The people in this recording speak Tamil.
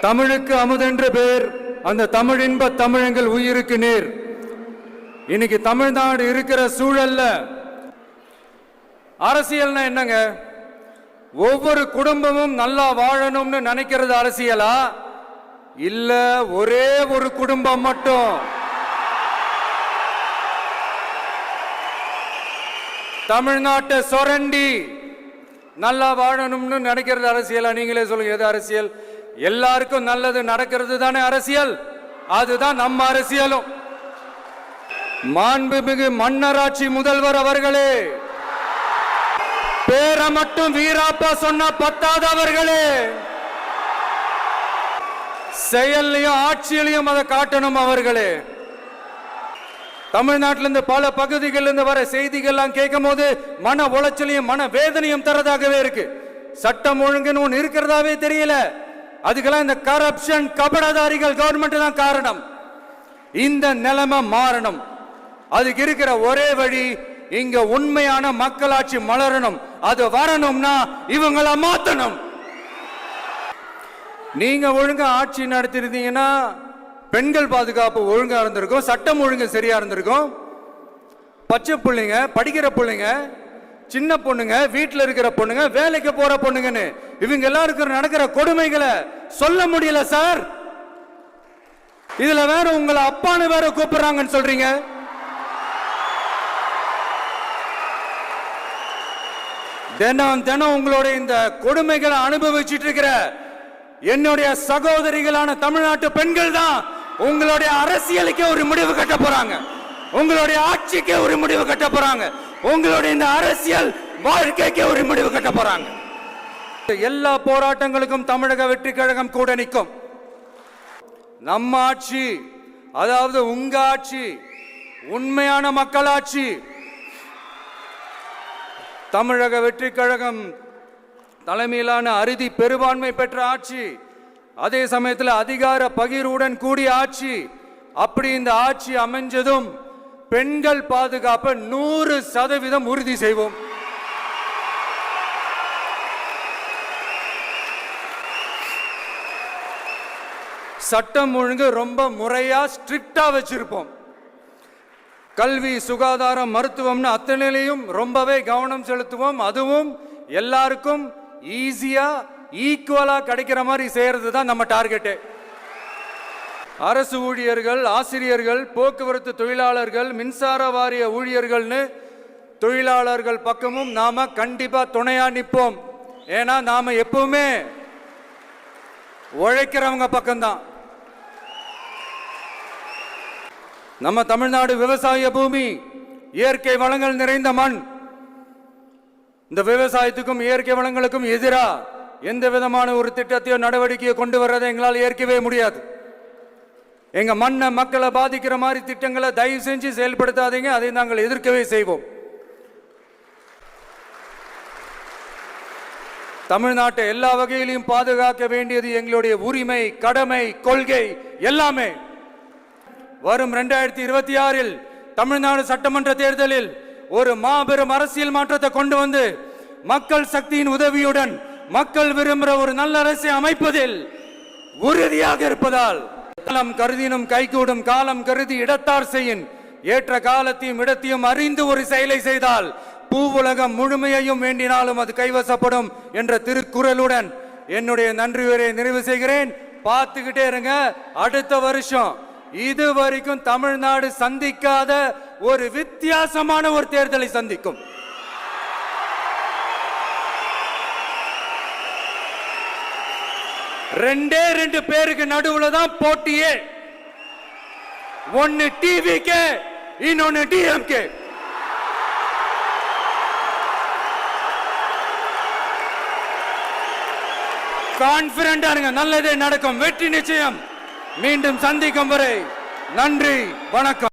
தமிழுக்கு அமுதென்று பேர், அந்த தமிழின்ப தமிழங்கள் உயிருக்கு நேர். இன்னைக்கு தமிழ்நாடு இருக்கிற சூழல்ல அரசியல்னா என்னங்க? ஒவ்வொரு குடும்பமும் நல்லா வாழணும்னு நினைக்கிறது அரசியலா? இல்ல ஒரே ஒரு குடும்பம் மட்டும் தமிழ்நாட்டை சொரண்டி நல்லா வாழணும்னு நினைக்கிறது அரசியலா? நீங்களே சொல்லுங்க, எது அரசியல்? எல்லாருக்கும் நல்லது நடக்கிறது தானே அரசியல். அதுதான் நம்ம அரசியலும். மாண்புமிகு மன்னராட்சி முதல்வர் அவர்களே, பேரை மட்டும் வீராப்பா சொன்ன பத்தாதவர்களே, செயல்லையும் ஆட்சியிலையும் அதை காட்டணும் அவர்களே. தமிழ்நாட்டிலிருந்து பல பகுதிகளிலிருந்து வர செய்திகள்லாம் கேட்கும் போது மன உளைச்சலையும் மன வேதனையும் தரதாகவே இருக்கு. சட்டம் ஒழுங்குன்னு ஒன்று இருக்கிறதாவே தெரியல. அதுக்கெல்லாம் இந்த கரப்ஷன் கபடதாரிகள் கவர்மெண்ட் தான் காரணம். இந்த நிலைமை மாறணும். அதுக்கு இருக்கிற ஒரே வழி, இங்க உண்மையான மக்களாட்சி மலரணும். அது வரணும்னா இவங்கள மாத்தணும். நீங்க ஒழுங்கா ஆட்சி நடத்திருந்தீங்கன்னா பெண்கள் பாதுகாப்பு ஒழுங்கா இருந்திருக்கும், சட்டம் ஒழுங்கு சரியா இருந்திருக்கும். பச்சை பிள்ளைங்க, படிக்கிற பிள்ளைங்க, சின்ன பொண்ணுங்க, வீட்டில் இருக்கிற பொண்ணுங்க, வேலைக்கு போற பொண்ணுங்கன்னு இவங்க எல்லாருக்கும் நடக்கிற கொடுமைகளை சொல்ல முடியல சார். இதுல வேற உங்களை அப்பான்னு வேற கூப்பிடுறாங்கன்னு சொல்றீங்க. தினம் தினம் உங்களுடைய இந்த கொடுமைகளை அனுபவிச்சுட்டு இருக்கிற என்னுடைய சகோதரிகளான தமிழ்நாட்டு பெண்கள் தான் உங்களுடைய அரசியலுக்கே ஒரு முடிவு கட்ட போறாங்க, உங்களுடைய ஆட்சிக்கே ஒரு முடிவு கட்ட போறாங்க, உங்களுடைய இந்த அரசியல் வாழ்க்கைக்கு ஒரு முடிவு கட்ட போறாங்க. எல்லா போராட்டங்களுக்கும் தமிழக வெற்றி கழகம் கூட நிற்கும். நம்ம ஆட்சி, அதாவது உங்க ஆட்சி, உண்மையான மக்களாட்சி. தமிழக வெற்றி கழகம் தலைமையிலான அறுதி பெரும்பான்மை பெற்ற ஆட்சி, அதே சமயத்தில் அதிகார பகிர்வுடன் கூடிய ஆட்சி. அப்படி இந்த ஆட்சி அமைஞ்சதும் பெண்கள் பாதுகாப்பை 100% உறுதி செய்வோம். சட்டம் ஒழுங்கு ரொம்ப முறையா ஸ்ட்ரிக்டா வச்சிருப்போம். கல்வி, சுகாதாரம், மருத்துவம்னு அத்தனையிலையும் ரொம்பவே கவனம் செலுத்துவோம். அதுவும் எல்லாருக்கும் ஈஸியா ஈக்குவலா கிடைக்கிற மாதிரி செய்யறது தான் நம்ம டார்கெட்டு. அரசு ஊழியர்கள், ஆசிரியர்கள், போக்குவரத்து தொழிலாளர்கள், மின்சார வாரிய ஊழியர்கள்னு தொழிலாளர்கள் பக்கமும் நாம கண்டிப்பா துணையா நிற்போம். ஏன்னா நாம எப்பவுமே உழைக்கிறவங்க பக்கம்தான். நம்ம தமிழ்நாடு விவசாய பூமி, இயற்கை வளங்கள் நிறைந்த மண். இந்த விவசாயத்துக்கும் இயற்கை வளங்களுக்கும் எதிரா எந்த விதமான ஒரு திட்டத்தையோ நடவடிக்கையோ கொண்டு வர்றதை எங்களால் ஏற்கவே முடியாது. எங்க மண்ணை, மக்களை பாதிக்கிற மாதிரி திட்டங்களை தயவு செஞ்சு செயல்படுத்தாதீங்க. அதை நாங்கள் எதிர்க்கவே செய்வோம். தமிழ்நாட்டை எல்லா வகையிலையும் பாதுகாக்க வேண்டியது எங்களுடைய உரிமை, கடமை, கொள்கை எல்லாமே. வரும் 2026 தமிழ்நாடு சட்டமன்ற தேர்தலில் ஒரு மாபெரும் அரசியல் மாற்றத்தை கொண்டு வந்து மக்கள் சக்தியின் உதவியுடன் மக்கள் விரும்புகிற ஒரு நல்ல அரசை அமைப்பதில் உறுதியாக இருப்பதால், காலம் கருதினும் கைகூடும், காலம் கருதி இடத்தார் செய்யின், ஏற்ற காலத்தையும் இடத்தையும் அறிந்து ஒரு செயலை செய்தால் பூவுலகம் முழுமையையும் வேண்டினாலும் அது கைவசப்படும் என்ற திருக்குறளுடன் என்னுடைய நன்றி உரையை நிறைவு செய்கிறேன். பார்த்துக்கிட்டே இருங்க. அடுத்த வருஷம் இது வரைக்கும் தமிழ்நாடு சந்திக்காத ஒரு வித்தியாசமான ஒரு தேர்தலை சந்திக்கும். ரெண்டு பேருக்கு நடுவுல தான் போட்டியே. ஒன்னு டிவிகே, இன்னொன்னு டிஎம்கே. கான்பிடண்டா இருங்க, நல்லதே நடக்கும், வெற்றி நிச்சயம். மீண்டும் சந்திக்கும் வரை நன்றி, வணக்கம்.